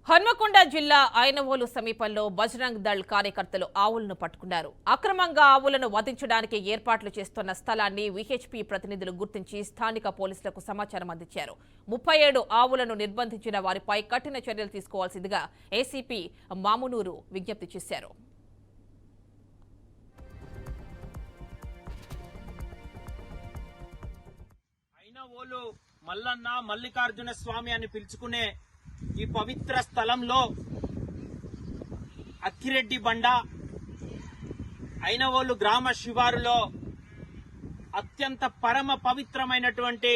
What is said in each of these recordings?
హన్మకొండ జిల్లా ఐనవోలు సమీపంలో బజరంగ్ దళ్ కార్యకర్తలు ఆవులను పట్టుకున్నారు. అక్రమంగా ఆవులను వధించడానికి ఏర్పాట్లు చేస్తున్న స్థలాన్ని విహెచ్పి ప్రతినిధులు గుర్తించి స్థానిక పోలీసులకు సమాచారం అందించారు. 37 ఆవులను నిర్బంధించిన వారిపై కఠిన చర్యలు తీసుకోవాల్సిందిగా ఏసీపీ మామునూరు విజ్ఞప్తి చేశారు. ఐనవోలు మల్లన్న మల్లికార్జున స్వామి అని పిలుచుకునే ఈ పవిత్ర స్థలంలో అక్కిరెడ్డి బండ ఐనవోలు గ్రామ శివారులో అత్యంత పరమ పవిత్రమైనటువంటి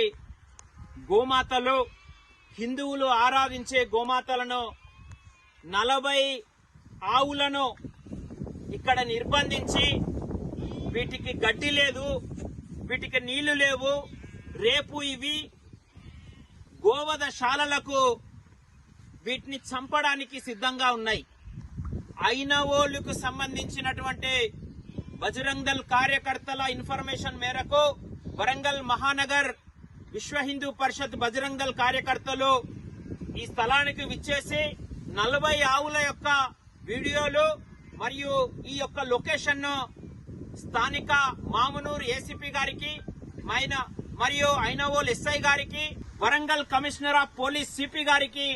గోమాతలు, హిందువులు ఆరాధించే గోమాతలను 40 ఆవులను ఇక్కడ నిర్బంధించి వీటికి గడ్డి లేదు, వీటికి నీళ్లు లేవు. రేపు ఇవి గోవధశాలలకు వీటిని చంపడానికి సిద్ధంగా ఉన్నాయి. ఐనవోలుకు సంబంధించినటువంటి బజరంగ్ దళ్ కార్యకర్తల ఇన్ఫర్మేషన్ మేరకు వరంగల్ మహానగర్ విశ్వ హిందూ పరిషత్ బజరంగ్ దళ్ కార్యకర్తలు ఈ స్థలానికి విచ్చేసి 40 ఆవుల యొక్క వీడియోలు మరియు ఈ యొక్క లొకేషన్ ను స్థానిక మామునూరు ఏసీపీ గారికి మరియు ఐనవోల్ ఎస్ఐ గారికి, Warangal commissioner of police CP గారికి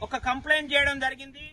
ఒక కంప్లైంట్ చేయడం జరిగింది.